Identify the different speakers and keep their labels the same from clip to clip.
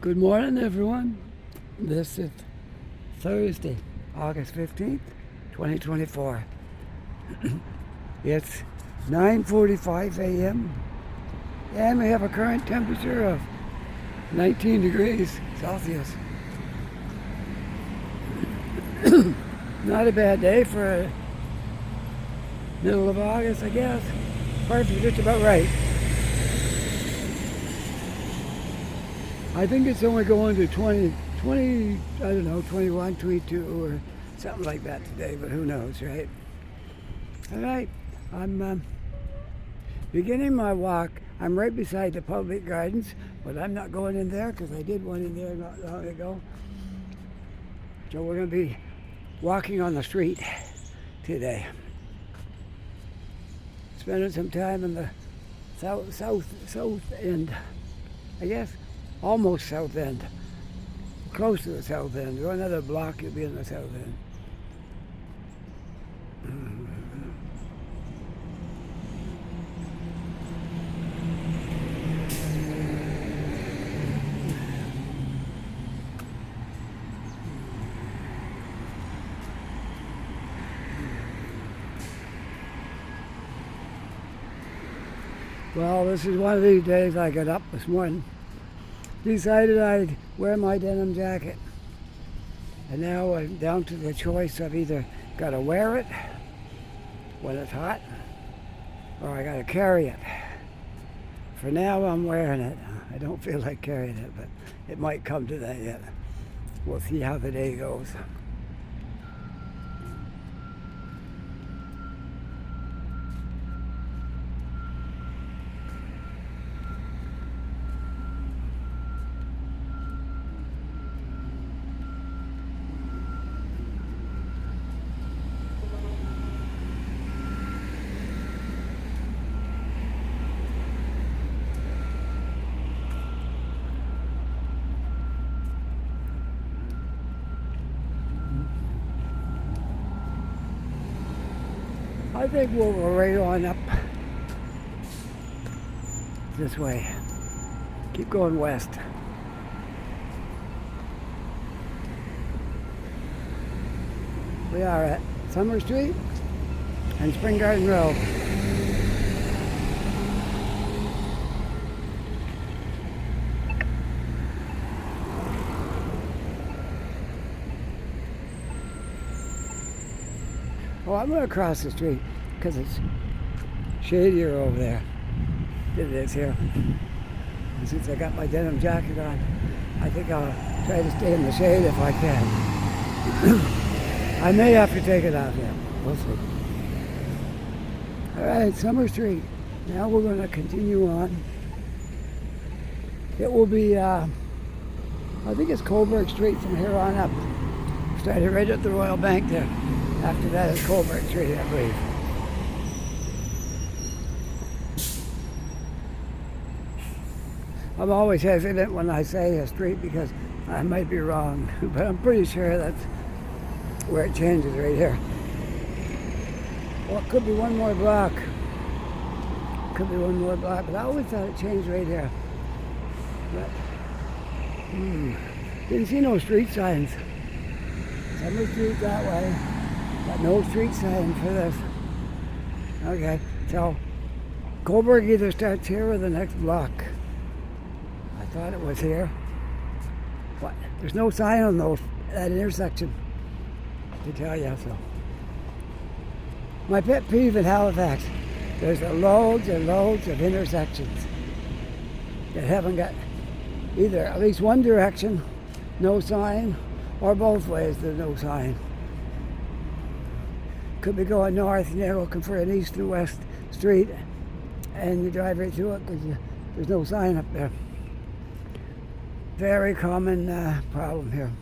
Speaker 1: Good morning, everyone. This is Thursday, August 15th, 2024. It's 9:45 a.m. and we have a current temperature of 19 degrees Celsius. Not a bad day for middle of August, I guess. Perfect, just about right. I think it's only going to 20, I don't know, 21, 22 or something like that today, but who knows, right? All right, I'm beginning my walk. I'm right beside the public gardens, but I'm not going in there because I did one in there not long ago. So we're going to be walking on the street today. Spending some time in the south end, I guess. Almost south end, close to the south end. Go another block, you'll be in the south end. Well, this is one of these days. I got up this morning, decided I'd wear my denim jacket, and now I'm down to the choice of either got to wear it when it's hot or I got to carry it. For now I'm wearing it. I don't feel like carrying it, but it might come to that yet. We'll see how the day goes. I think we'll go right on up this way. Keep going west. We are at Summer Street and Spring Garden Road. Oh, I'm going to cross the street because it's shadier over there than it is here. And since I got my denim jacket on, I think I'll try to stay in the shade if I can. I may have to take it off here. We'll see. All right, Summer Street. Now we're going to continue on. It will be, I think it's Coburg Street from here on up. Started right at the Royal Bank there. After that is Coburg Street, I believe. I'm always hesitant when I say a street because I might be wrong, but I'm pretty sure that's where it changes right here. Well, it could be one more block. Could be one more block, but I always thought it changed right here. But, didn't see no street signs. Summer Street that way. Got no street sign for this. Okay, so Coburg either starts here or the next block. I thought it was here. But there's no sign on that intersection to tell you so. My pet peeve in Halifax, there's loads and loads of intersections that haven't got either at least one direction, no sign, or both ways there's no sign. Could be going north and you're looking for an east and west street and you drive right through it because there's no sign up there. Very common problem here.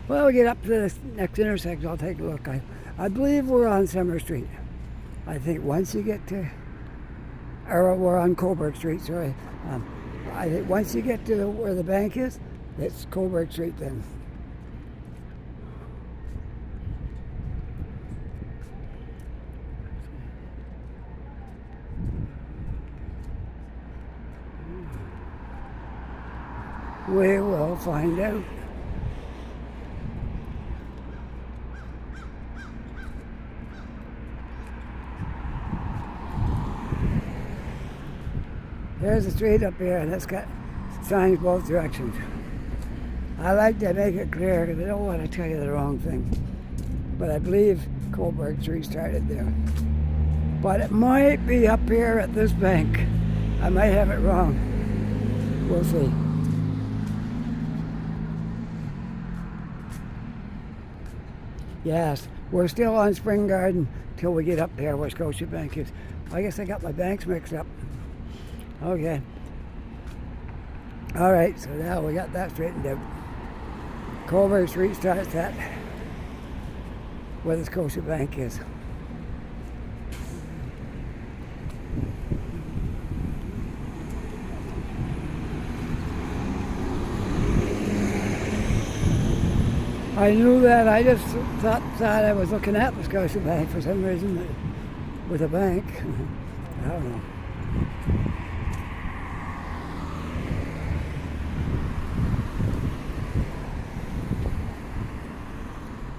Speaker 1: Well, we get up to this next intersection, I'll take a look. I believe we're on Summer Street. I think once you get to, or we're on Coburg Street, sorry. I think once you get to where the bank is, it's Coburg Street then. We will find out. There's a street up here and it's got signs both directions. I like to make it clear because I don't want to tell you the wrong thing. But I believe Coburg Street started there. But it might be up here at this bank. I might have it wrong. We'll see. Yes, we're still on Spring Garden till we get up there where Scotiabank is. I guess I got my banks mixed up. Okay. All right, so now we got that straightened out. Coburg Street starts at where the Scotiabank is. I knew that. I just thought I was looking at the Scotiabank for some reason with a bank. I don't know.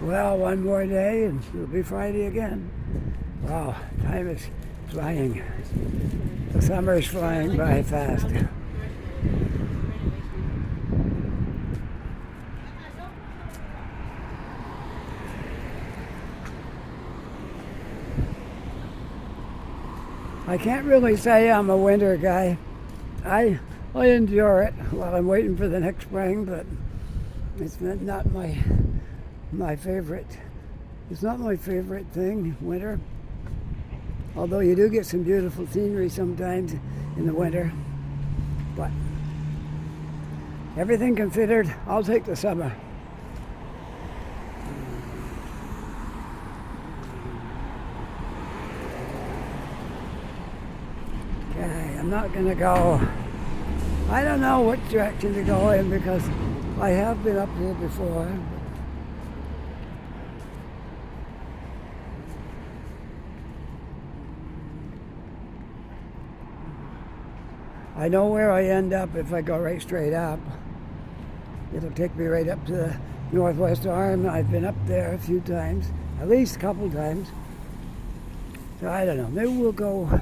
Speaker 1: Well, one more day and it'll be Friday again. Wow, time is flying. The summer is flying by fast. I can't really say I'm a winter guy. I endure it while I'm waiting for the next spring, but it's not my favorite. It's not my favorite thing, winter. Although you do get some beautiful scenery sometimes in the winter. But everything considered, I'll take the summer. Okay, I'm not gonna go. I don't know which direction to go in because I have been up here before. I know where I end up if I go right straight up. It'll take me right up to the northwest arm. I've been up there a few times, at least a couple times. So I don't know, maybe we'll go.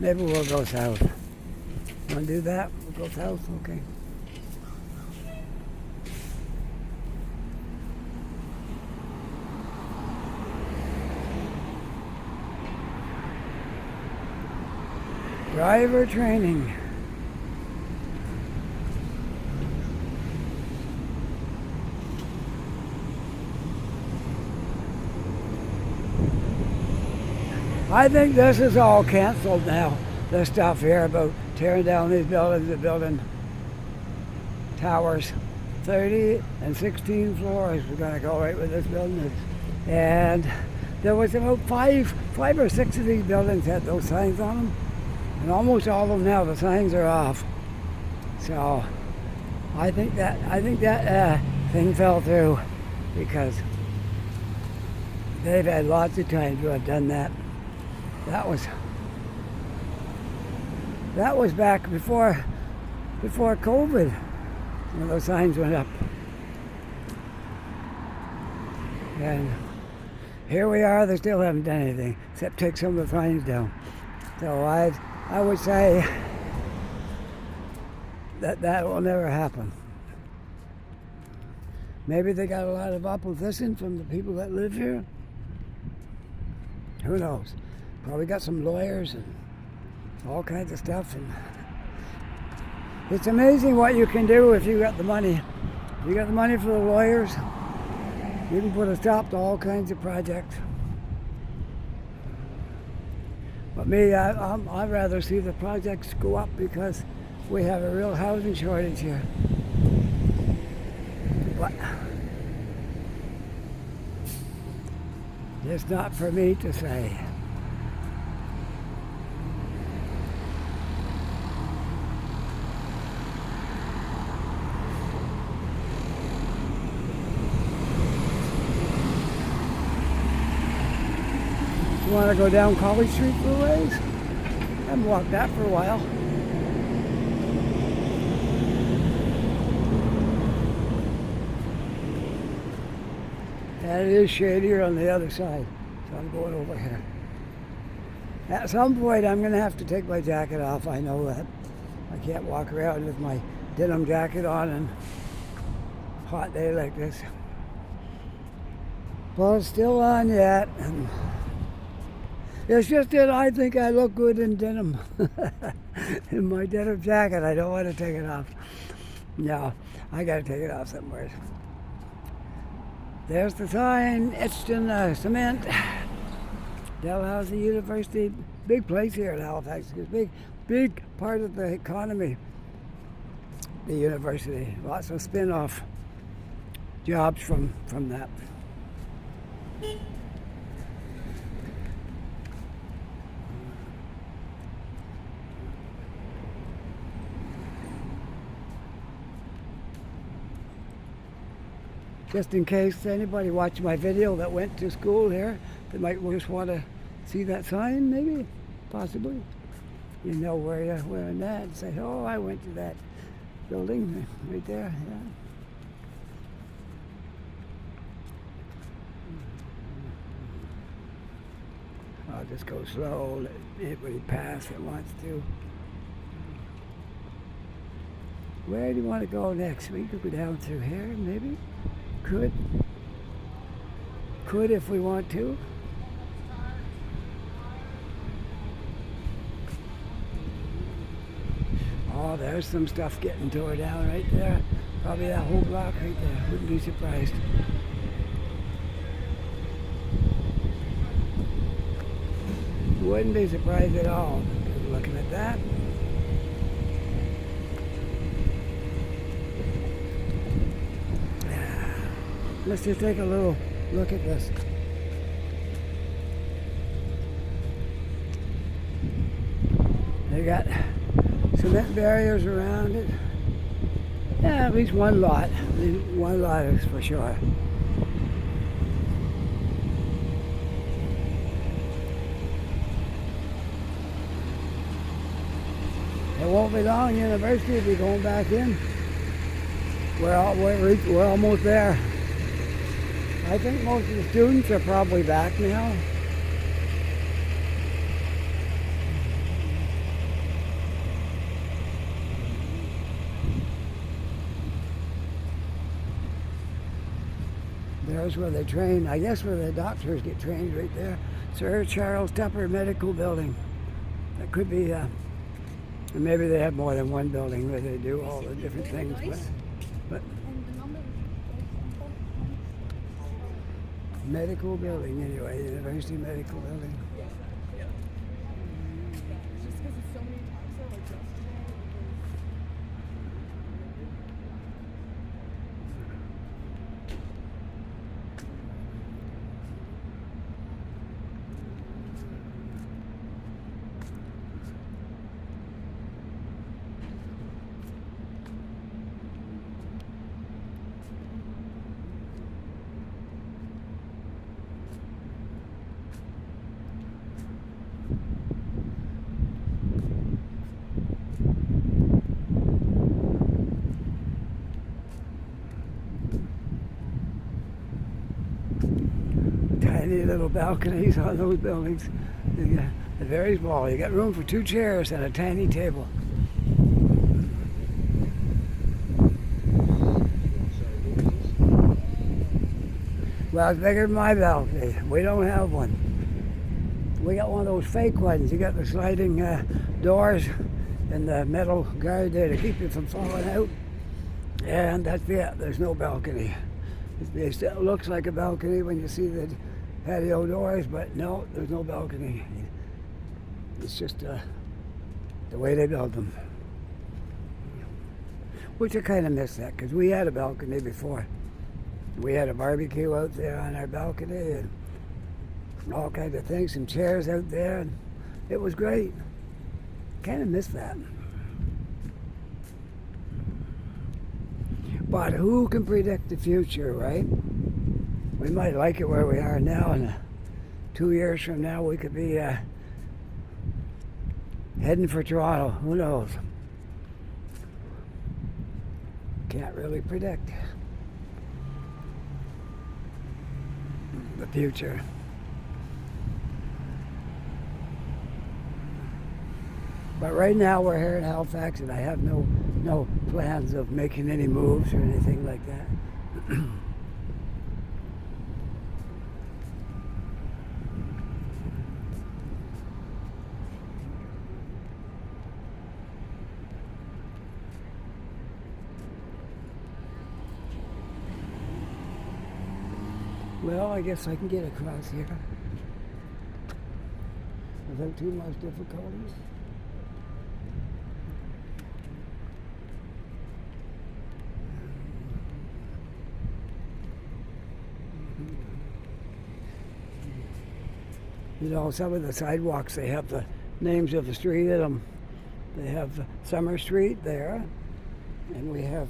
Speaker 1: Maybe we'll go south. Want to do that? We'll go south, okay. Driver training. I think this is all canceled now. This stuff here about tearing down these buildings and building towers. 30 and 16 floors we're going to go right with this building. And there was about five or six of these buildings had those signs on them. And almost all of them now, the signs are off. So I think that thing fell through because they've had lots of time to have done that. That was back before COVID when those signs went up. And here we are, they still haven't done anything except take some of the signs down. So I would say that will never happen. Maybe they got a lot of opposition from the people that live here. Who knows? Probably got some lawyers and all kinds of stuff. And it's amazing what you can do if you got the money. If you got the money for the lawyers, you can put a stop to all kinds of projects. But me, I'd rather see the projects go up because we have a real housing shortage here. But it's not for me to say. You want to go down College Street for a ways? haven't walked that for a while. And it is shadier on the other side, so I'm going over here. At some point, I'm going to have to take my jacket off. I know that. I can't walk around with my denim jacket on on a hot day like this. Well, it's still on yet. And it's just that I think I look good in denim. In my denim jacket, I don't want to take it off. No, I got to take it off somewhere. There's the sign etched in the cement. Dalhousie University, big place here in Halifax. It's big part of the economy. The university, lots of spin-off jobs from that. Just in case anybody watched my video that went to school here, they might just want to see that sign, maybe, possibly. You know where I'm at, and say, oh, I went to that building right there. Yeah. I'll just go slow, let anybody pass that wants to. Where do you want to go next? We could go down through here, maybe. Could if we want to. Oh, there's some stuff getting tore down right there. Probably that whole block right there. Wouldn't be surprised. Wouldn't be surprised at all. Looking at that. Let's just take a little look at this. They got cement barriers around it. Yeah, at least one lot. At least one lot is for sure. It won't be long. University will be going back in. We're almost there. I think most of the students are probably back now. There's where they train, I guess where the doctors get trained right there. Sir Charles Tupper Medical Building. That could be, and maybe they have more than one building where they do all the different things. But medical building anyway, University Medical Building. Tiny little balconies on those buildings. They're very small. You got room for 2 chairs and a tiny table. Well, it's bigger than my balcony. We don't have one. We got one of those fake ones. You got the sliding doors and the metal guard there to keep you from falling out. And that's it. There's no balcony. It still looks like a balcony when you see the patio doors, but no, there's no balcony. It's just the way they build them. Which I kind of miss that, because we had a balcony before. We had a barbecue out there on our balcony and all kinds of things, some chairs out there, and it was great. Kind of miss that. But who can predict the future, right? We might like it where we are now, and 2 years from now we could be heading for Toronto. Who knows? Can't really predict the future. But right now we're here in Halifax, and I have no plans of making any moves or anything like that. Well, I guess I can get across here without too much difficulty. You know, some of the sidewalks, they have the names of the street in them. They have Summer Street there, and we have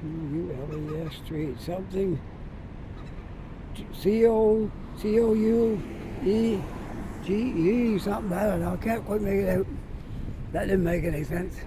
Speaker 1: ULES Street, something COUEGE, something, I don't know, can't quite make it out. That didn't make any sense.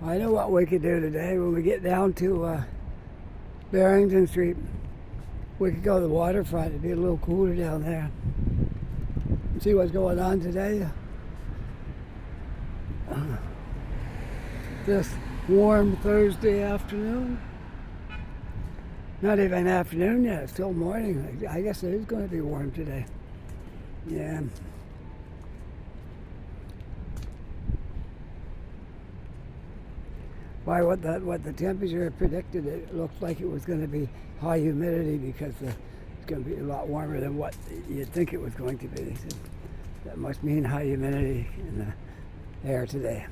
Speaker 1: I know what we could do today when we get down to Barrington Street. We could go to the Waterfront. It'd be a little cooler down there. See what's going on today. This warm Thursday afternoon. Not even afternoon yet, it's still morning. I guess it is going to be warm today. Yeah. By what the temperature predicted, it looked like it was going to be high humidity because it's going to be a lot warmer than what you'd think it was going to be. So that must mean high humidity in the air today.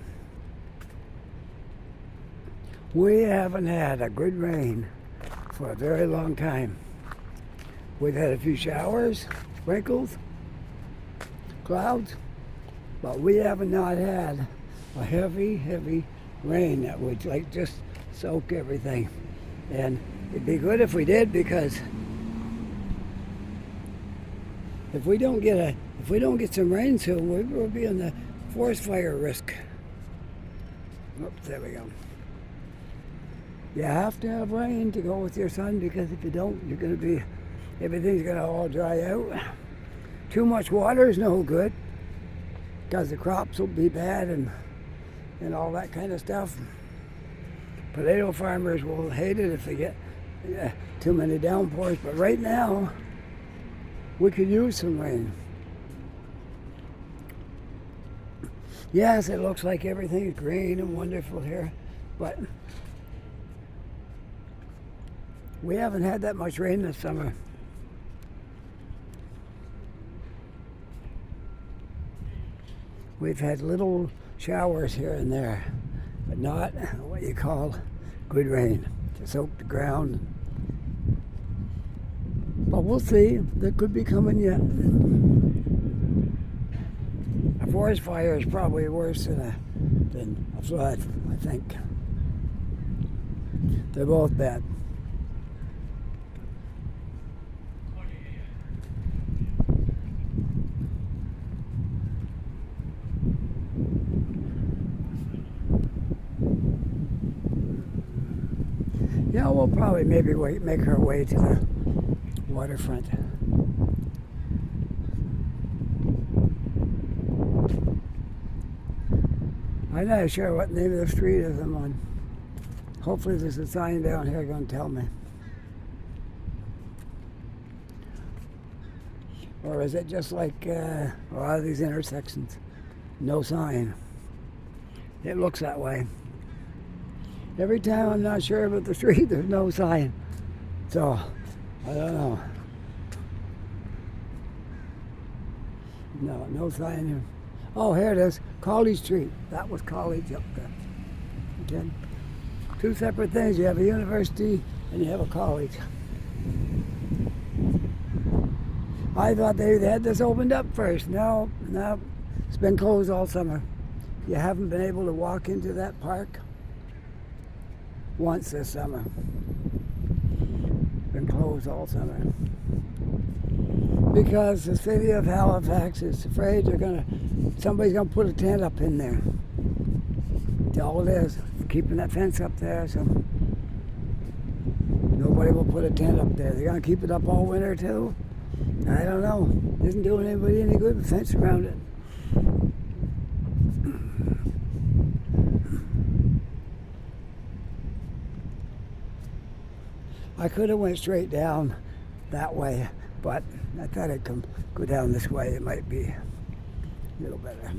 Speaker 1: We haven't had a good rain for a very long time. We've had a few showers, sprinkles, clouds, but we have not had a heavy rain that would like just soak everything. And it'd be good if we did, because if we don't get some rain soon, we'll be in the forest fire risk. Oops, there we go. You have to have rain to go with your sun, because if you don't, everything's gonna all dry out. Too much water is no good, because the crops will be bad and all that kind of stuff. Potato farmers will hate it if they get too many downpours, but right now we could use some rain. Yes, it looks like everything's green and wonderful here, but we haven't had that much rain this summer. We've had little showers here and there, but not what you call good rain to soak the ground. But we'll see. That could be coming yet. A forest fire is probably worse than a flood, I think. They're both bad. Yeah, we'll probably maybe make our way to the waterfront. I'm not sure what name of the street is I'm on. Hopefully there's a sign down here going to tell me. Or is it just like a lot of these intersections? No sign. It looks that way. Every time I'm not sure about the street, there's no sign. So, I don't know. No sign here. Oh, here it is. College Street. That was College up there. Okay. Two separate things. You have a university and you have a college. I thought they had this opened up first. No, it's been closed all summer. You haven't been able to walk into that park once this summer. Been closed all summer. Because the city of Halifax is afraid somebody's gonna put a tent up in there. That's all it is. Keeping that fence up there, so nobody will put a tent up there. They're gonna keep it up all winter too. I don't know. Isn't doing anybody any good with fence around it. I could have went straight down that way, but I thought I'd go down this way. It might be a little better.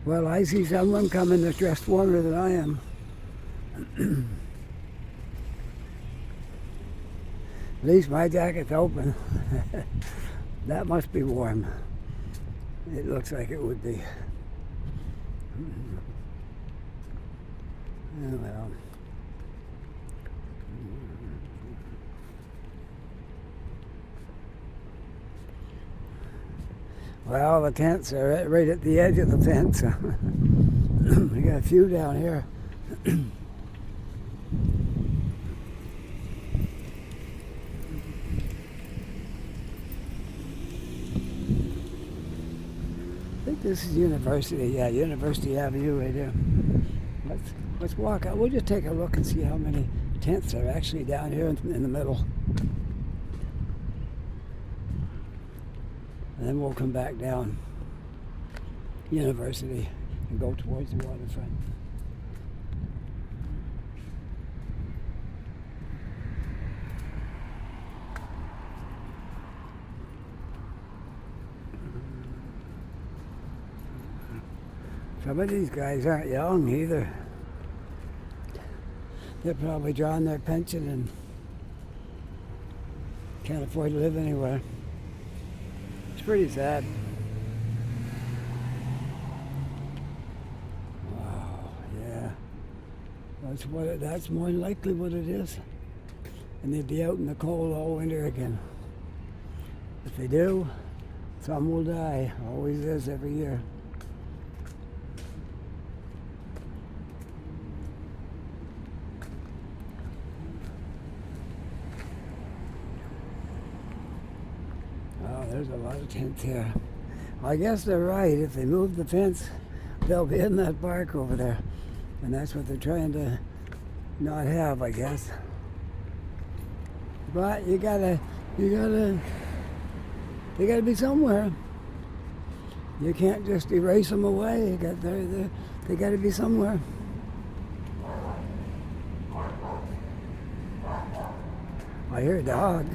Speaker 1: Well, I see someone coming that's dressed warmer than I am. At least my jacket's open. That must be warm. It looks like it would be. Oh, well. Well, the tents are right at the edge of the fence. We got a few down here. I think this is University. Yeah, University Avenue right there. Let's walk out. We'll just take a look and see how many tents are actually down here in the middle. And then we'll come back down University and go towards the waterfront. Some of these guys aren't young either. They're probably drawing their pension and can't afford to live anywhere. It's pretty sad. Wow, yeah. That's more than likely what it is. And they'd be out in the cold all winter again. If they do, some will die. Always is every year. There's a lot of tents here. I guess they're right. If they move the fence, they'll be in that park over there. And that's what they're trying to not have, I guess. But they gotta be somewhere. You can't just erase them away. They gotta be somewhere. I hear a dog.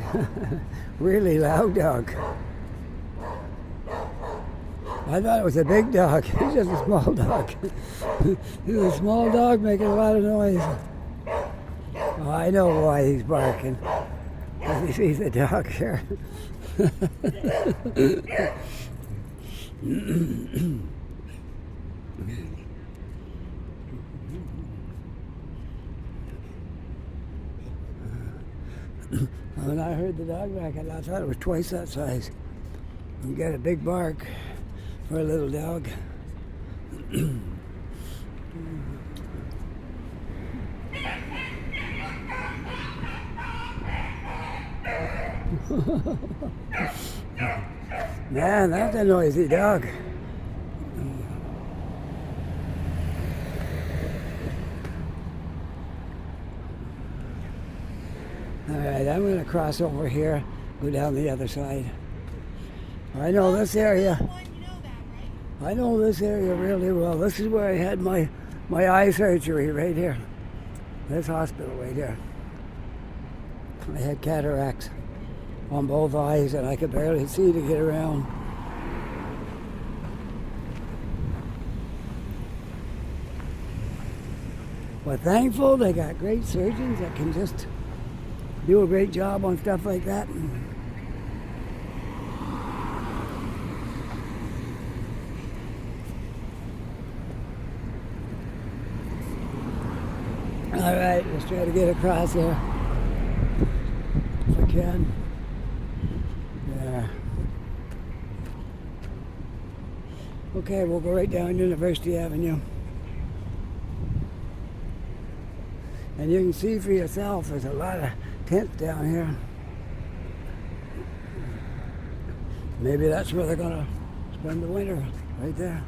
Speaker 1: Really loud dog. I thought it was a big dog. He's just a small dog. He's a small dog making a lot of noise. Oh, I know why he's barking. Because he sees a dog here. When I heard the dog barking, I thought it was twice that size. You got a big bark for a little dog. Man, that's a noisy dog. All right, I'm going to cross over here, go down the other side. I know this area. I know this area really well. This is where I had my eye surgery, right here. This hospital right here. I had cataracts on both eyes and I could barely see to get around. But thankful they got great surgeons that can just do a great job on stuff like that. All right, let's try to get across here if I can. There. Okay, we'll go right down University Avenue. And you can see for yourself, there's a lot of tents down here. Maybe that's where they're gonna spend the winter, right there.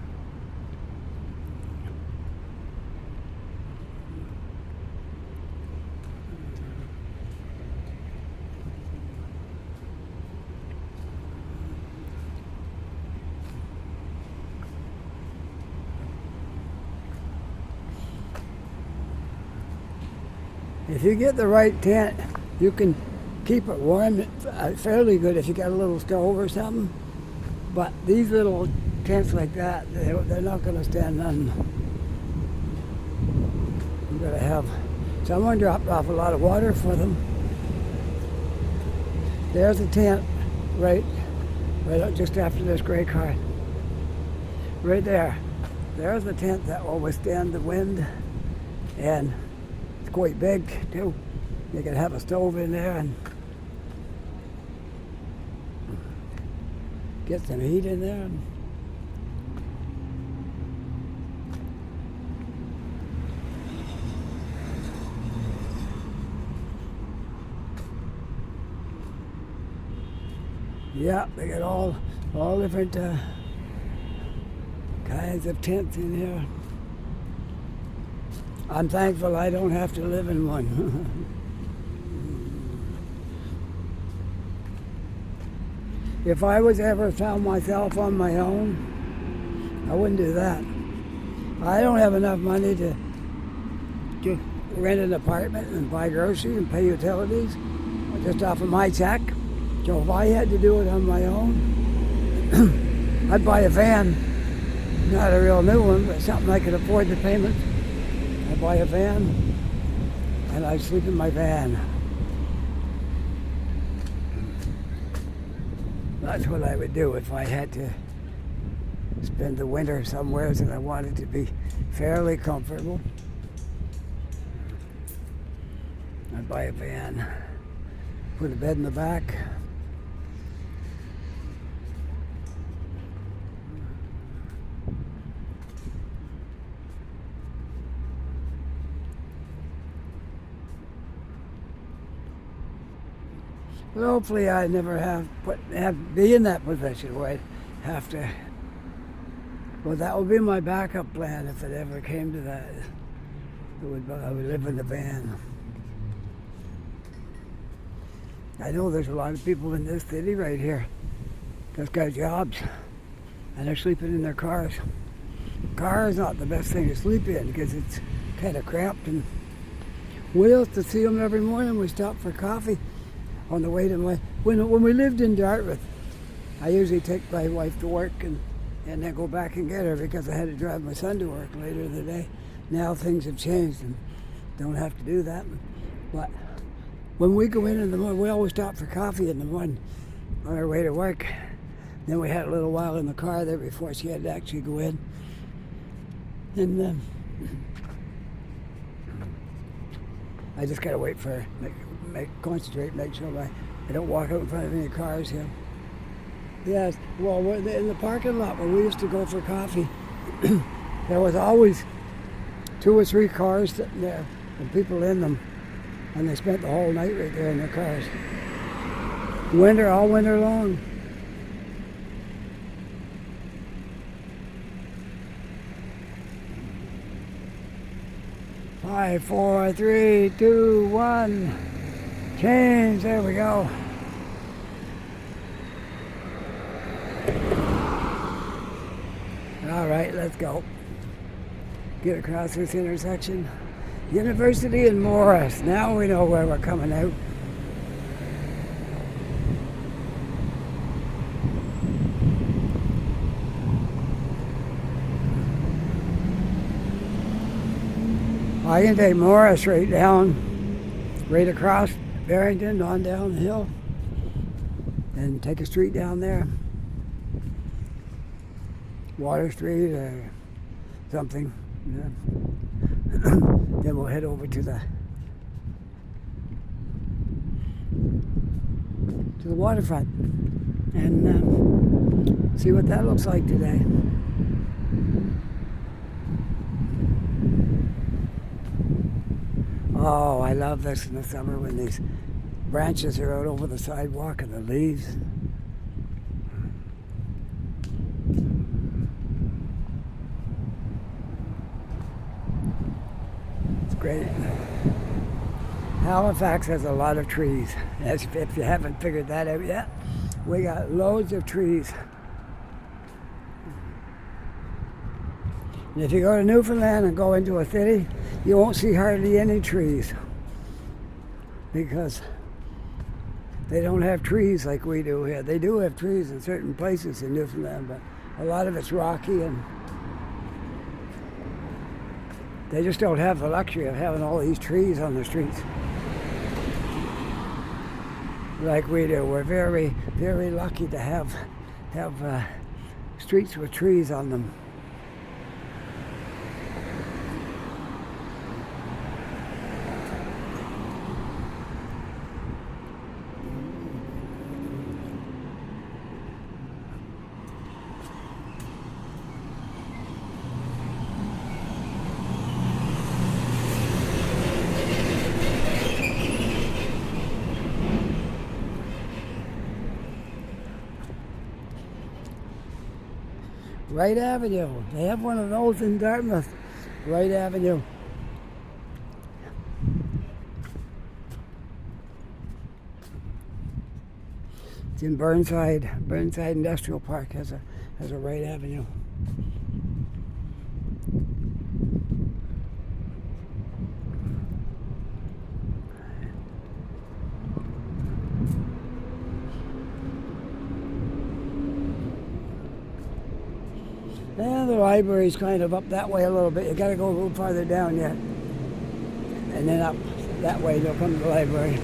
Speaker 1: If you get the right tent, you can keep it warm fairly good if you got a little stove or something. But these little tents like that, they're not going to stand none. You got to have someone dropped off a lot of water for them. There's a tent right up just after this gray car. Right there. There's a tent that will withstand the wind, and it's quite big too. You can have a stove in there and get some heat in there. Yeah, they got all different kinds of tents in here. I'm thankful I don't have to live in one. If I was ever found myself on my own, I wouldn't do that. I don't have enough money to rent an apartment and buy groceries and pay utilities just off of my check. So if I had to do it on my own, I'd buy a van. Not a real new one, but something I could afford the payment. I'd buy a van and I'd sleep in my van. That's what I would do if I had to spend the winter somewhere and I wanted to be fairly comfortable. I'd buy a van, put a bed in the back. But hopefully I never be in that position where I'd have to. Well, that would be my backup plan if it ever came to that. I would live in the van. I know there's a lot of people in this city right here that's got jobs and they're sleeping in their cars. Car is not the best thing to sleep in because it's kind of cramped. And we used to see them every morning. We stopped for coffee on the way to when we lived in Dartmouth. I usually take my wife to work and then go back and get her because I had to drive my son to work later in the day. Now things have changed and don't have to do that. But when we go in the morning, we always stop for coffee in the morning on our way to work. Then we had a little while in the car there before she had to actually go in. And I just gotta wait for her, concentrate, make sure I don't walk out in front of any cars here. Yes, well, in the parking lot where we used to go for coffee, there was always 2 or 3 cars sitting there and people in them, and they spent the whole night right there in their cars. All winter long. Five, 4, 3, 2, 1. Change. There we go. All right, let's go. Get across this intersection. University and Morris. Now we know where we're coming out. I can take Morris right down, right across Barrington, on down the hill, and take a street down there. Water Street or something. Yeah. Then we'll head over to the waterfront and see what that looks like today. Oh, I love this in the summer when these branches are out over the sidewalk and the leaves. It's great. Halifax has a lot of trees. If you haven't figured that out yet, we got loads of trees. And if you go to Newfoundland and go into a city, you won't see hardly any trees because they don't have trees like we do here. They do have trees in certain places in Newfoundland, but a lot of it's rocky and they just don't have the luxury of having all these trees on the streets like we do. We're very, very lucky to have streets with trees on them. Wright Avenue. They have one of those in Dartmouth. Wright Avenue. It's in Burnside. Burnside Industrial Park has a Wright Avenue. And the library's kind of up that way a little bit. You got to go a little farther down yet. And then up that way, you'll come to the library.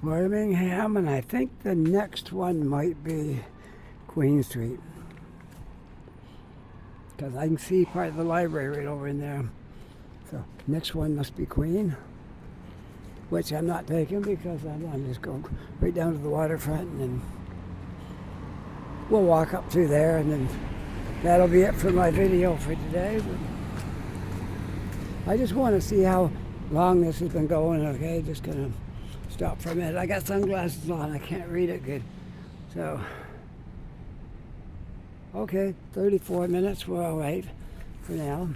Speaker 1: Birmingham, and I think the next one might be Queen Street, because I can see part of the library right over in there. So next one must be Queen, which I'm not taking because I'm just going right down to the waterfront, and then we'll walk up through there, and then that'll be it for my video for today. But I just want to see how long this has been going. Okay, just gonna stop for a minute. I got sunglasses on. I can't read it good. So, okay, 34 minutes. We're all right for now.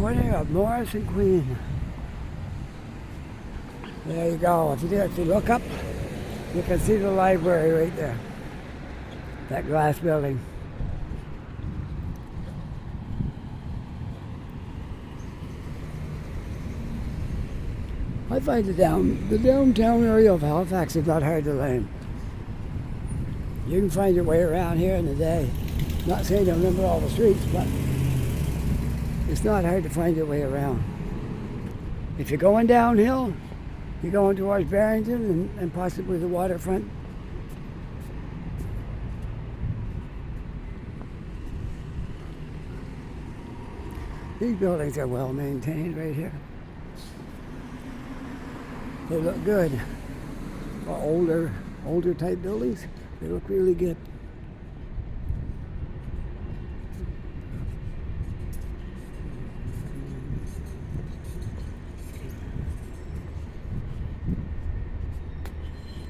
Speaker 1: corner of Morris and Queen. There you go. If you look up, you can see the library right there. That glass building. I find the downtown area of Halifax is not hard to learn. You can find your way around here in a day. Not saying to remember all the streets, but it's not hard to find your way around. If you're going downhill, you're going towards Barrington and possibly the Waterfront. These buildings are well maintained right here. They look good. For older type buildings, they look really good.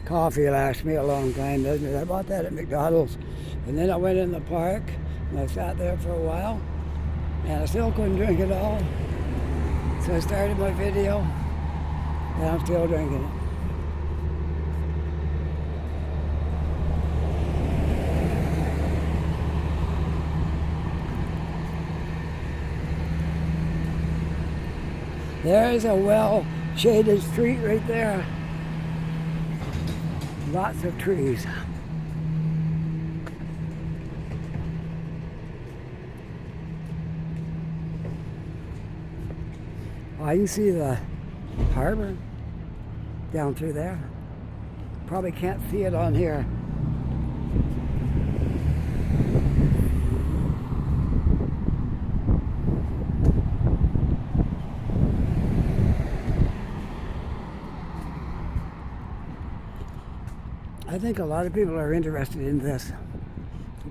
Speaker 1: Coffee lasts me a long time, doesn't it? I bought that at McDonald's, and then I went in the park and I sat there for a while, and I still couldn't drink it all. So I started my video, and I'm still drinking it. There's a well-shaded street right there. Lots of trees. Oh, you can see the harbor down through there. Probably can't see it on here. I think a lot of people are interested in this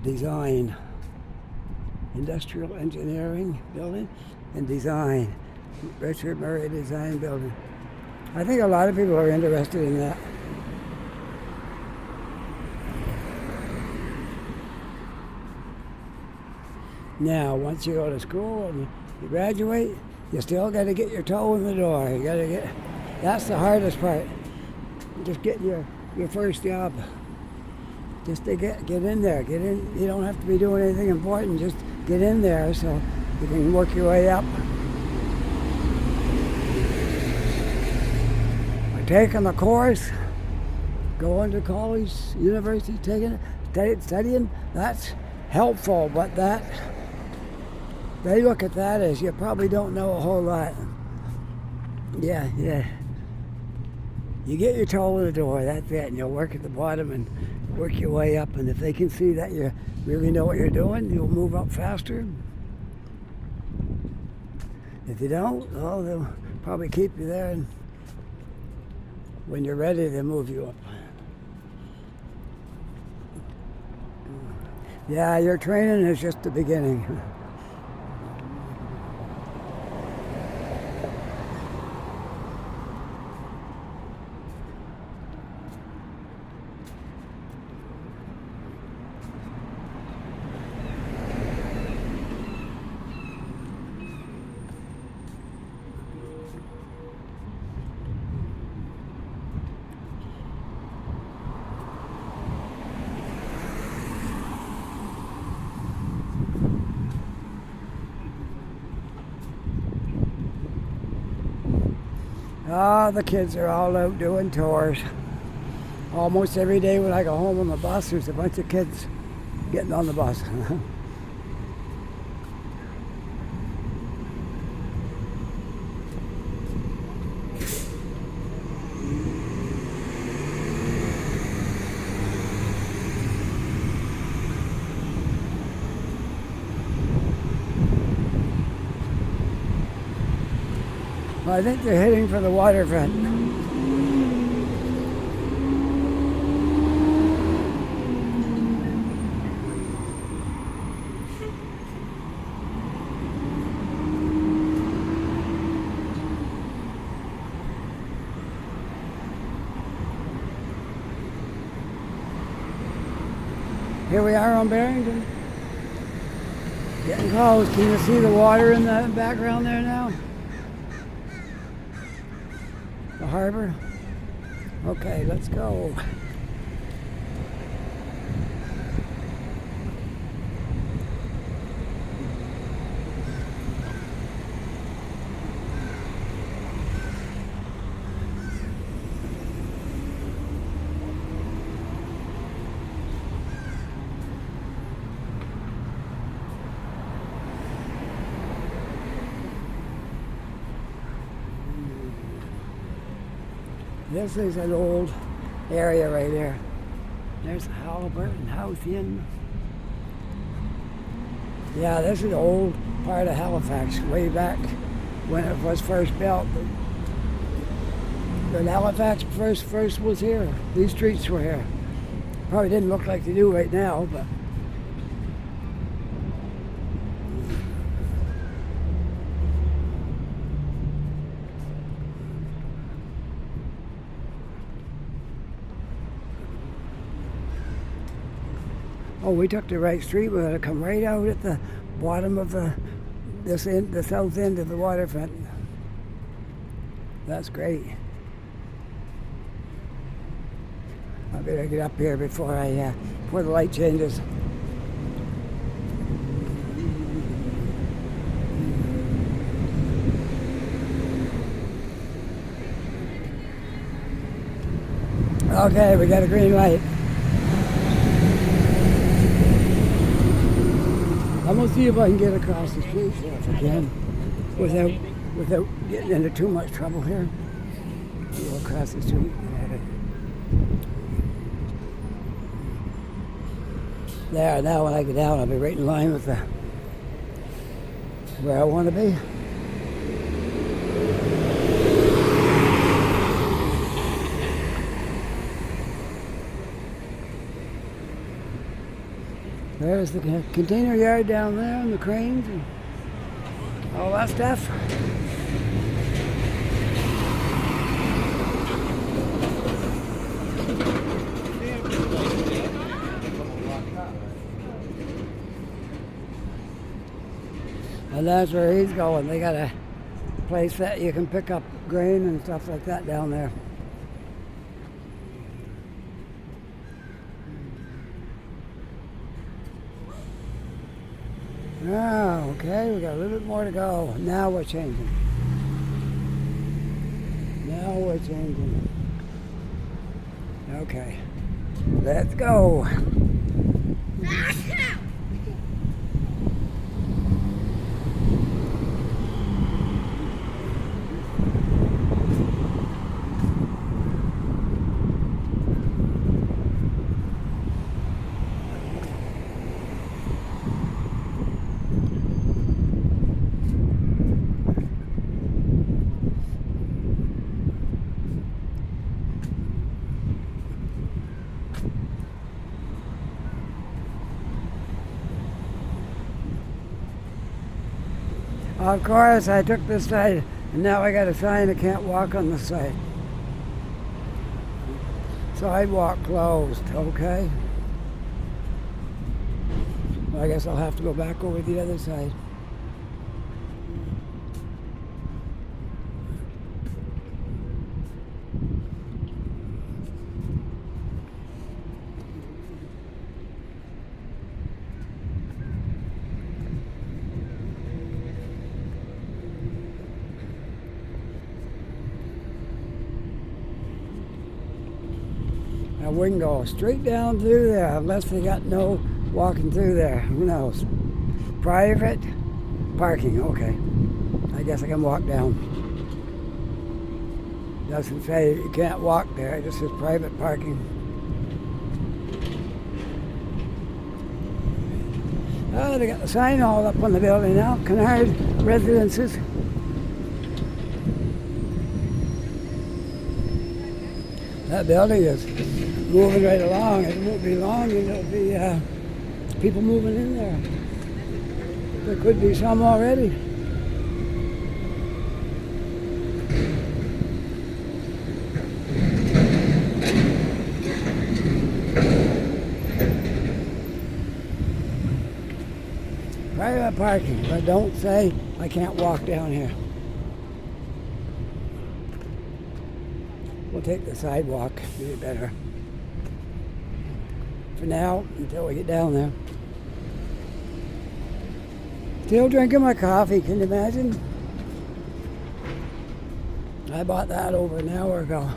Speaker 1: design, industrial engineering building and design, Richard Murray Design Building. I think a lot of people are interested in that. Now, once you go to school and you graduate, you still got to get your toe in the door. You got to that's the hardest part. Just getting your first job. Just to get in there. Get in. You don't have to be doing anything important. Just get in there so you can work your way up. By taking the course, going to college, university, taking it, studying, that's helpful, but they look at that as you probably don't know a whole lot. Yeah. You get your toe in the door, that's it, and you'll work at the bottom and work your way up, and if they can see that you really know what you're doing, you'll move up faster. If you don't, well, they'll probably keep you there, and when you're ready, they'll move you up. Yeah, your training is just the beginning. The kids are all out doing tours. Almost every day when I go home on the bus, there's a bunch of kids getting on the bus. I think they're heading for the waterfront. Here we are on Barrington. Yeah. Oh, can you see the water in the background there now? The harbor? Okay, let's go. This is an old area right there. There's the Halliburton House Inn. Yeah, this is an old part of Halifax, way back when it was first built. When Halifax first was here, these streets were here. Probably didn't look like they do right now, but oh, we took the right street. We're going to come right out at the bottom of the south end of the waterfront. That's great. I better get up here before the light changes. Okay, we got a green light. I'm gonna see if I can get across the street if I can, without getting into too much trouble here. Go across the street. There, now when I get down, I'll be right in line with where I want to be. There's the container yard down there and the cranes and all that stuff. And that's where he's going. They got a place that you can pick up grain and stuff like that down there. Oh, okay, we got a little bit more to go. Now we're changing. Now we're changing. Okay, let's go. Of course, I took this side, and now I got a sign I can't walk on the side. Sidewalk closed, okay? Well, I guess I'll have to go back over the other side. Now we can go straight down through there unless they got no walking through there. Who knows? Private parking, okay. I guess I can walk down. Doesn't say you can't walk there, it just says private parking. Oh, they got the sign all up on the building now. Canard Residences. That building is moving right along. It won't be long and there'll be people moving in there. There could be some already. private parking, but don't say I can't walk down here. We'll take the sidewalk, be better. For now, until we get down there. Still drinking my coffee, can you imagine? I bought that over an hour ago.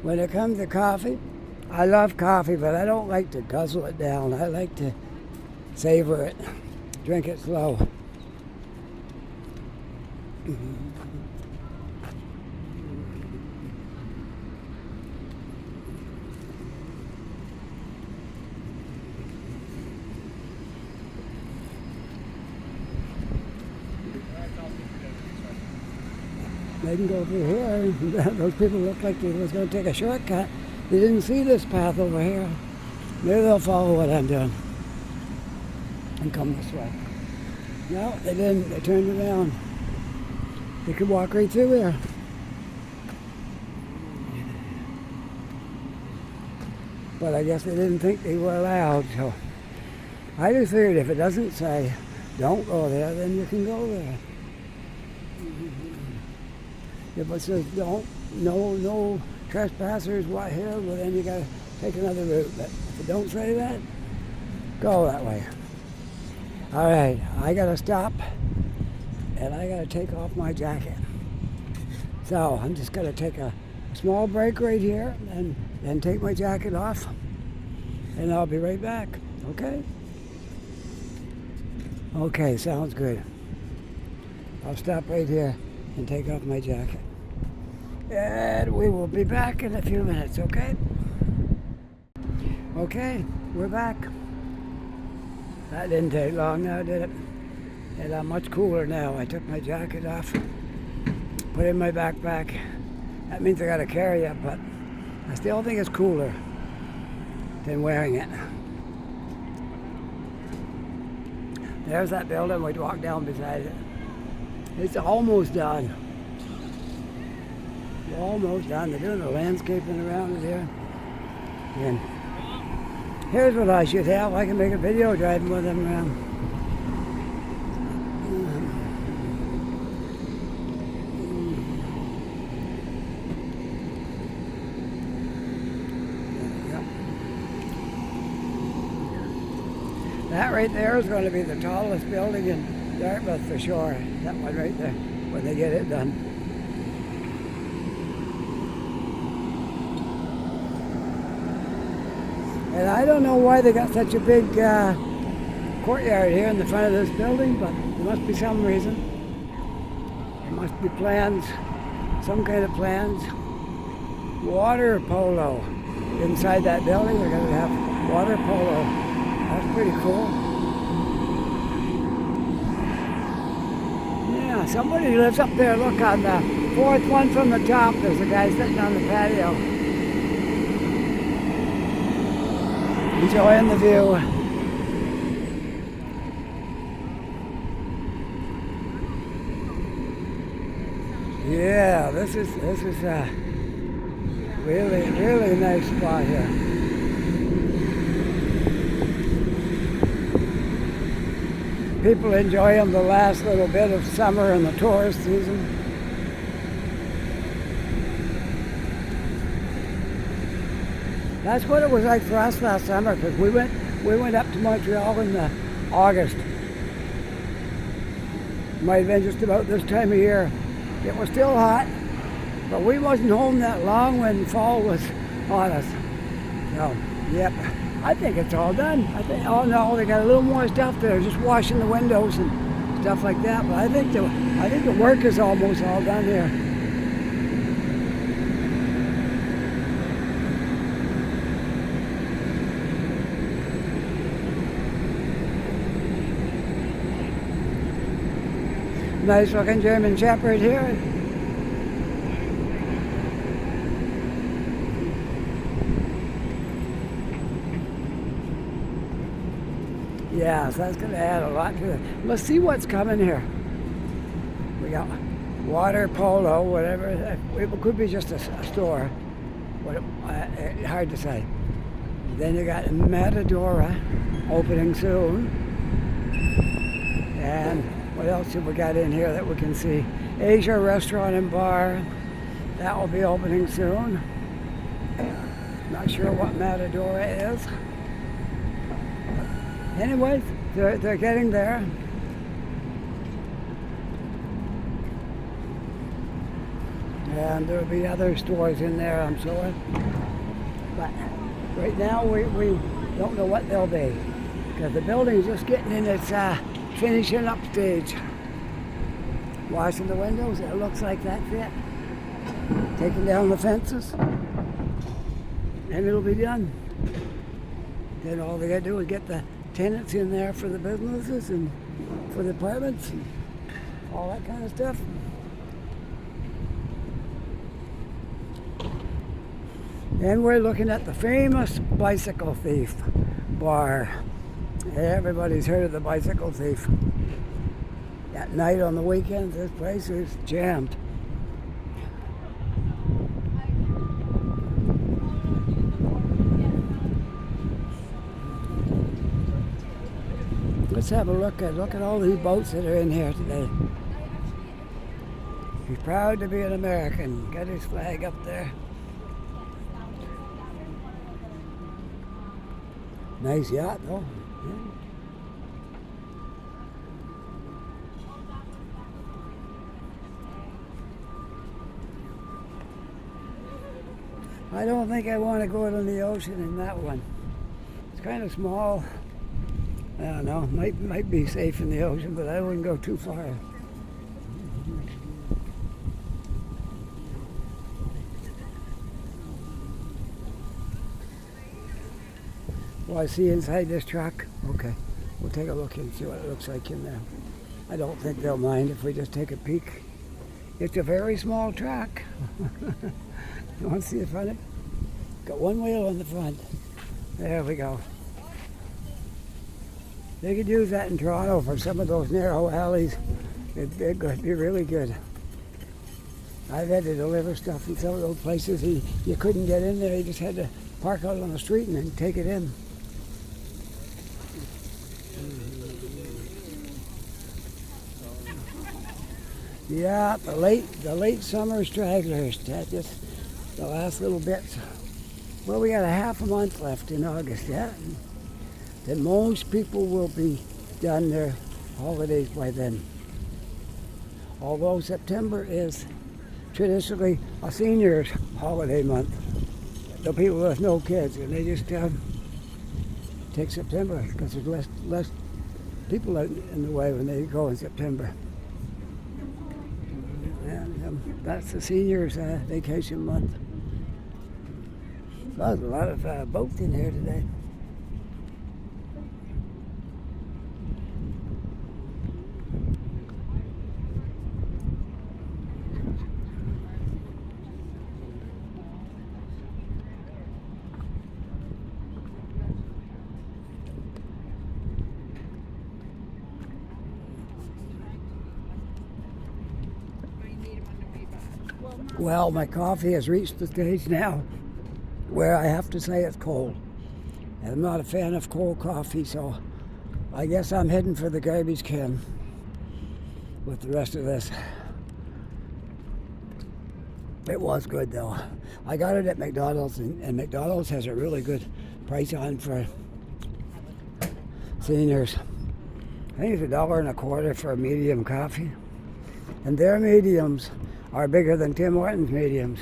Speaker 1: When it comes to coffee, I love coffee, but I don't like to guzzle it down. I like to savor it, drink it slow. They can go through here. Those people look like they was going to take a shortcut. They didn't see this path over here. Maybe they'll follow what I'm doing and come this way. No, they didn't. They turned around. They could walk right through here. But I guess they didn't think they were allowed, so I just figured if it doesn't say don't go there, then you can go there. If it says no trespassers, what here, well then you gotta take another route. But if it don't say that, go that way. All right, I gotta stop and I gotta take off my jacket. So I'm just gonna take a small break right here and then take my jacket off and I'll be right back, okay? Okay, sounds good. I'll stop right here and take off my jacket. And we will be back in a few minutes, okay? Okay, we're back. That didn't take long now, did it? And I'm much cooler now. I took my jacket off, put it in my backpack. That means I gotta carry it, but I still think it's cooler than wearing it. There's that building we'd walk down beside it. It's almost done. Almost done. They're doing the landscaping around it here. And here's what I should have. I can make a video driving with them around. That right there is going to be the tallest building in Dartmouth for sure. That one right there, when they get it done. And I don't know why they got such a big courtyard here in the front of this building, but there must be some reason. There must be plans, some kind of plans. Water polo inside that building. They're going to have water polo. That's pretty cool. Yeah, somebody lives up there. Look on the fourth one from the top. There's a guy sitting on the patio. Enjoying the view. Yeah, this is a really nice spot here. People enjoying the last little bit of summer and the tourist season. That's what it was like for us last summer, because we went up to Montreal in August. Might have been just about this time of year. It was still hot, but we wasn't home that long when fall was on us. So, yep, I think it's all done. I think, oh no, they got a little more stuff there, just washing the windows and stuff like that. But I think the work is almost all done here. Nice looking German Shepherd here. Yeah, so that's going to add a lot to it. Let's see what's coming here. We got water polo, whatever. It could be just a store. Hard to say. Then you got Matadora opening soon. And what else have we got in here that we can see? Asia Restaurant and Bar. That will be opening soon. Not sure what Matadora is. Anyways, they're getting there. And there'll be other stores in there, I'm sure. But right now we don't know what they'll be. Because the building's just getting in its finishing up stage. Washing the windows, it looks like that's it. Taking down the fences. And it'll be done. Then all they gotta do is get the tenants in there for the businesses and for the apartments and all that kind of stuff. And we're looking at the famous Bicycle Thief bar. Everybody's heard of the Bicycle Thief. At night on the weekends, this place is jammed. Let's have a look at all these boats that are in here today. He's proud to be an American. Got his flag up there. Nice yacht though. Yeah. I don't think I want to go out on the ocean in that one. It's kind of small. I don't know, might be safe in the ocean, but I wouldn't go too far. Well, I see inside this truck. Okay, we'll take a look and see what it looks like in there. I don't think they'll mind if we just take a peek. It's a very small truck. You want to see the front of it? Got one wheel on the front. There we go. They could use that in Toronto for some of those narrow alleys. It'd be really good. I've had to deliver stuff in some of those places. You couldn't get in there. You just had to park out on the street and then take it in. Yeah, the late summer stragglers. That just the last little bits. Well, we got a half a month left in August, yeah. Then most people will be done their holidays by then. Although September is traditionally a seniors holiday month. The people with no kids, and they just take September because there's less people out in the way when they go in September. And that's the seniors vacation month. So there's a lot of boats in here today. Well, my coffee has reached the stage now where I have to say it's cold. And I'm not a fan of cold coffee, so I guess I'm heading for the garbage can with the rest of this. It was good though. I got it at McDonald's, and McDonald's has a really good price on for seniors. I think it's $1.25 for a medium coffee. And their mediums are bigger than Tim Hortons mediums.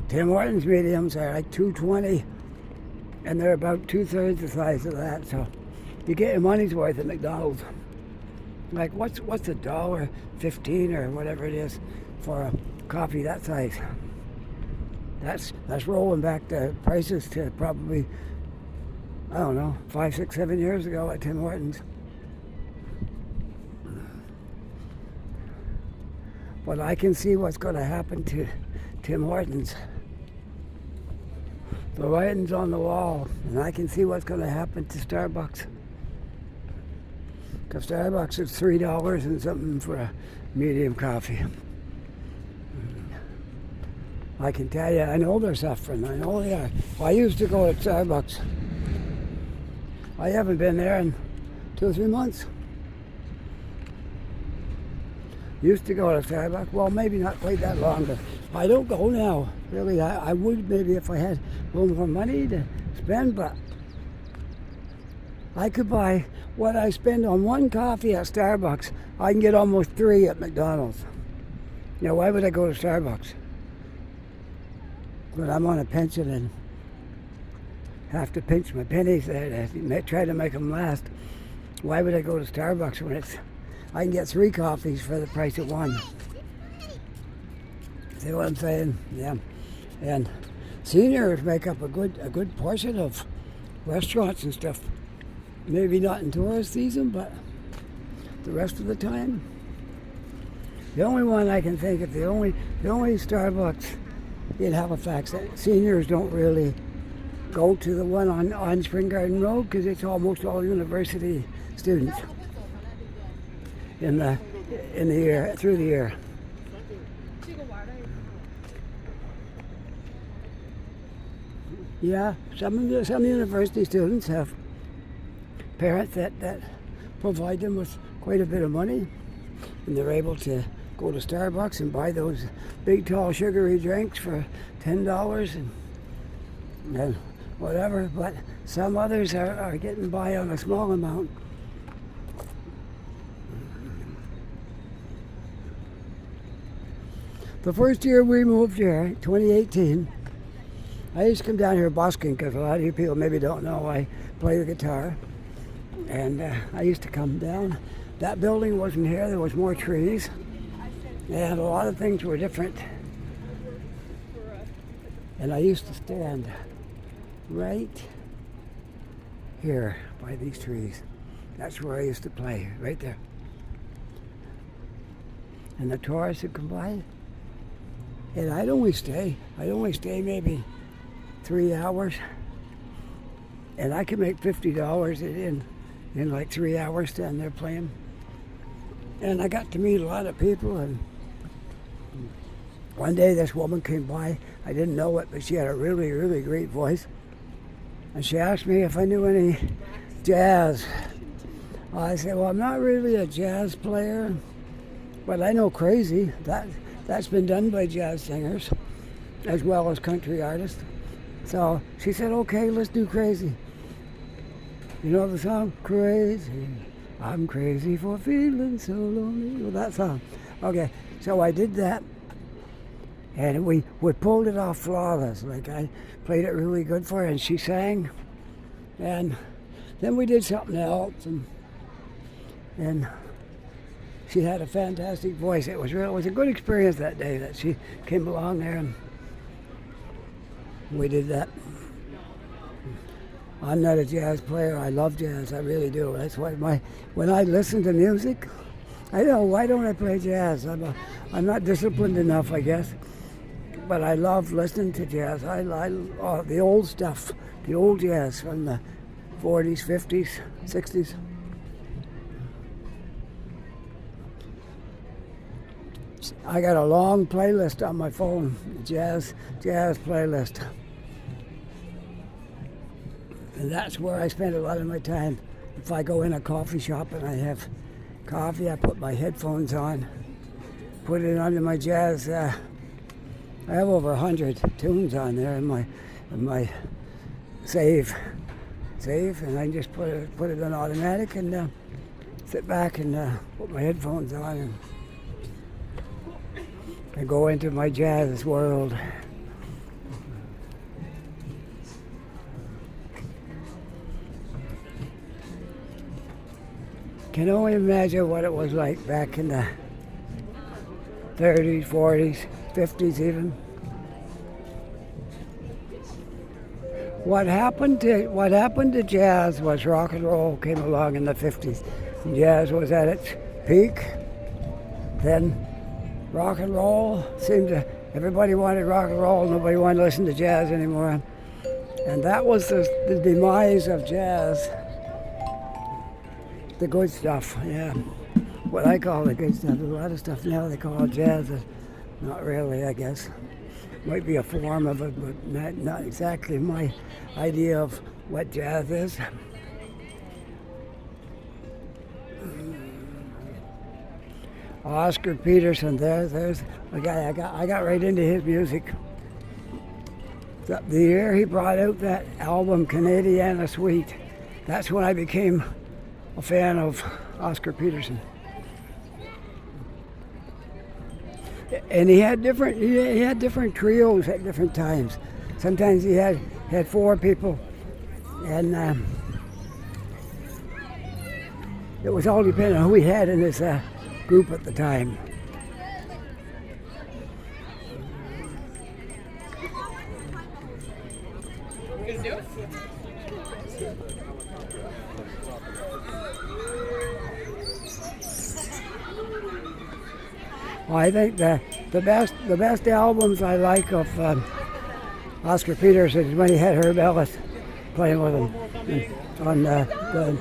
Speaker 1: Tim Hortons mediums are like $2.20, and they're about 2/3 the size of that. So you get your money's worth at McDonald's. Like what's $1.15 or whatever it is for a coffee that size? That's rolling back the prices to probably, I don't know, 5, 6, 7 years ago at Tim Hortons. But I can see what's going to happen to Tim Hortons. The writing's on the wall, and I can see what's going to happen to Starbucks. Because Starbucks is $3 and something for a medium coffee. I can tell you, I know they're suffering. I know they are. I used to go to Starbucks I haven't been there in 2 or 3 months. Used to go to Starbucks. Well, maybe not quite that long, but I don't go now. Really, I would maybe if I had a little more money to spend, but I could buy what I spend on one coffee at Starbucks. I can get almost 3 at McDonald's. Now, why would I go to Starbucks when I'm on a pension and have to pinch my pennies there to try to make them last? Why would I go to Starbucks when I can get 3 coffees for the price of 1? See what I'm saying? Yeah. And seniors make up a good portion of restaurants and stuff. Maybe not in tourist season, but the rest of the time. The only one I can think of, the only Starbucks in Halifax that seniors don't really go to, the one on Spring Garden Road, because it's almost all university students in the year, through the year. Yeah, some university students have parents that provide them with quite a bit of money, and they're able to go to Starbucks and buy those big, tall, sugary drinks for $10 and whatever. But some others are getting by on a small amount. The first year we moved here, 2018, I used to come down here busking, because a lot of you people maybe don't know I play the guitar. And I used to come down. That building wasn't here, there was more trees. And a lot of things were different. And I used to stand right here by these trees. That's where I used to play, right there. And the tourists would come by. And I'd only stay maybe 3 hours. And I could make $50 in like 3 hours standing there playing. And I got to meet a lot of people, and one day this woman came by. I didn't know it, but she had a really, really great voice. And she asked me if I knew any jazz. I said, well, I'm not really a jazz player, but I know crazy. That's been done by jazz singers as well as country artists. So she said, okay, let's do crazy. You know the song? Crazy, I'm crazy for feeling so lonely. Well, that song. Okay, so I did that, and we pulled it off flawless. Like, I played it really good for her, and she sang. And then we did something else, and she had a fantastic voice. It was a good experience that day that she came along there, and we did that. I'm not a jazz player. I love jazz. I really do. That's why when I listen to music, I know, why don't I play jazz? I'm not disciplined enough, I guess. But I love listening to jazz. I the old stuff, the old jazz from the 40s, 50s, 60s. I got a long playlist on my phone, jazz playlist. And that's where I spend a lot of my time. If I go in a coffee shop and I have coffee, I put my headphones on, put it under my jazz. I have over 100 tunes on there in my save, and I just put it on automatic and sit back and put my headphones on and go into my jazz world. Can only imagine what it was like back in the 30s, 40s, 50s even. What happened to jazz was rock and roll came along in the 50s. Jazz was at its peak. Then rock and roll everybody wanted rock and roll, nobody wanted to listen to jazz anymore. And that was the demise of jazz. The good stuff, yeah. What I call the good stuff. There's a lot of stuff now they call jazz. Not really, I guess. Might be a form of it, but not exactly my idea of what jazz is. Oscar Peterson. There's a guy. I got right into his music. The year he brought out that album Canadiana Suite, that's when I became a fan of Oscar Peterson. And he had different trios at different times. Sometimes he had 4 people, and it was all depending on who he had in his group at the time. Well, I think the best albums I like of Oscar Peterson is when he had Herb Ellis playing with him on the.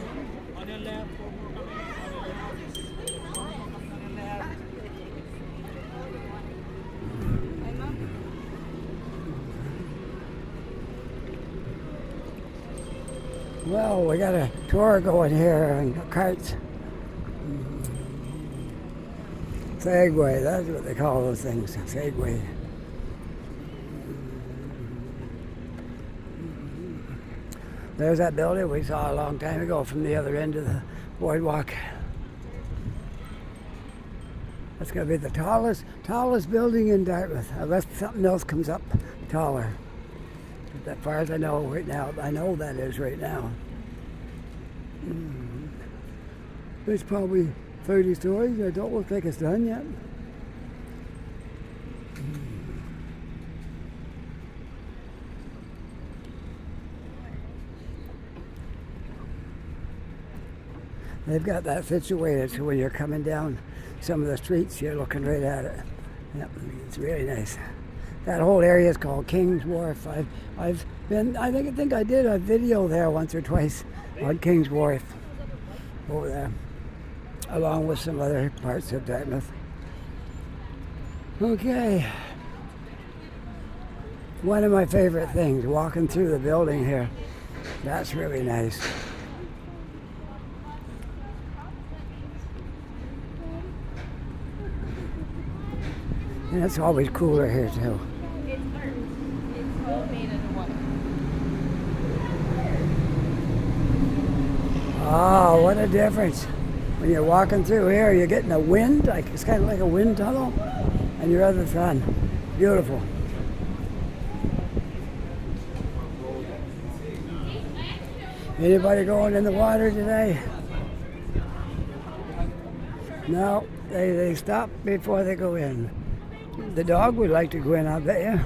Speaker 1: Well, we got a tour going here on carts. Segway, that's what they call those things, Segway. There's that building we saw a long time ago from the other end of the boardwalk. That's going to be the tallest building in Dartmouth, unless something else comes up taller. But as far as I know right now, I know that is right now. It's probably 30 stories. I don't look like it's done yet. They've got that situated so when you're coming down some of the streets, you're looking right at it. Yep, it's really nice. That whole area is called King's Wharf. I've been. I think I did a video there once or twice on King's Wharf over there, along with some other parts of Dartmouth. Okay. One of my favorite things, walking through the building here. That's really nice. And it's always cooler here too. Oh, what a difference. When you're walking through here, you're getting a wind, like it's kind of like a wind tunnel, and you're at the sun. Beautiful. Anybody going in the water today? No, they stop before they go in. The dog would like to go in, I bet you.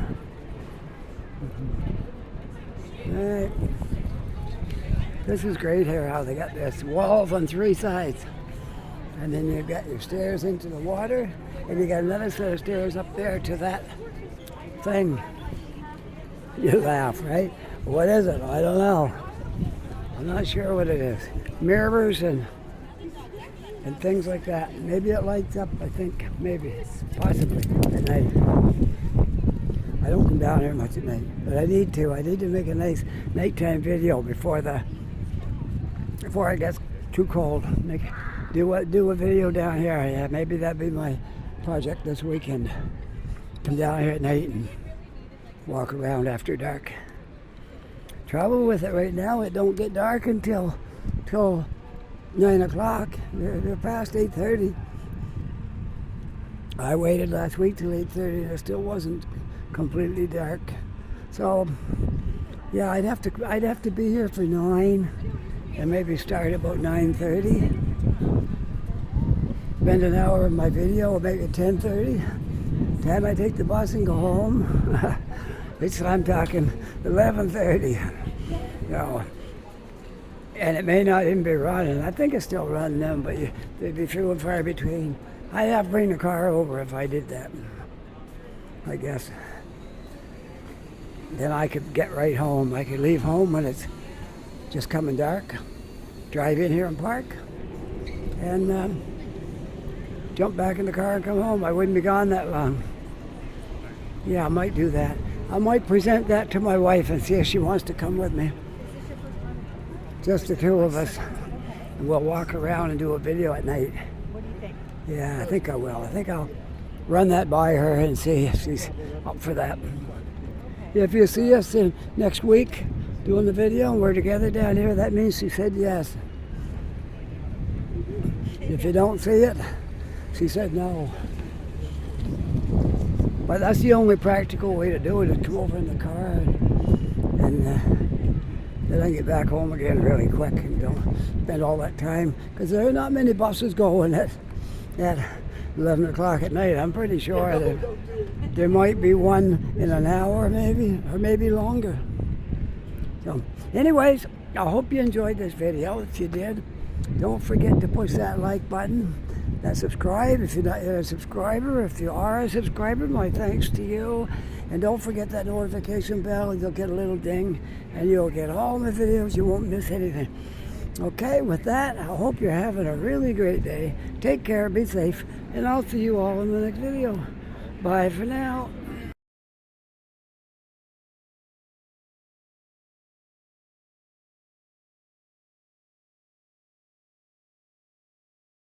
Speaker 1: All right. This is great here, how they got this walls on 3 sides. And then you've got your stairs into the water, and you got another set of stairs up there to that thing. You laugh, right? What is it? I don't know. I'm not sure what it is. Mirrors and things like that. Maybe it lights up, I think. Maybe. Possibly. At night. I don't come down here much at night. But I need to. I need to make a nice nighttime video before it gets too cold. Do a video down here. Yeah, maybe that'd be my project this weekend. Come down here at night and walk around after dark. Trouble with it right now, it don't get dark until 9 o'clock. They're past 8:30. I waited last week till 8:30 and it still wasn't completely dark. So yeah, I'd have to be here for 9 and maybe start about 9:30. Spend an hour of my video, make it 10:30. Time I take the bus and go home. It's I'm talking 11:30. You know. And it may not even be running. I think it's still running them, but they'd be few and far between. I'd have to bring the car over if I did that, I guess. Then I could get right home. I could leave home when it's just coming dark, drive in here and park, and jump back in the car and come home. I wouldn't be gone that long. Yeah, I might do that. I might present that to my wife and see if she wants to come with me. Just the 2 of us. And we'll walk around and do a video at night.
Speaker 2: What do you think?
Speaker 1: Yeah, I think I will. I think I'll run that by her and see if she's up for that. If you see us in next week doing the video and we're together down here, that means she said yes. If you don't see it, she said no. But that's the only practical way to do it, is come over in the car and then I get back home again really quick and don't spend all that time, because there are not many buses going at 11 o'clock at night. I'm pretty sure that there might be one in an hour maybe, or maybe longer. So anyways, I hope you enjoyed this video. If you did, don't forget to push that like button, that subscribe if you're not yet a subscriber. If you are a subscriber, my thanks to you. And don't forget that notification bell. You'll get a little ding and you'll get all my videos. You won't miss anything. Okay, with that, I hope you're having a really great day. Take care, be safe, and I'll see you all in the next video. Bye for now.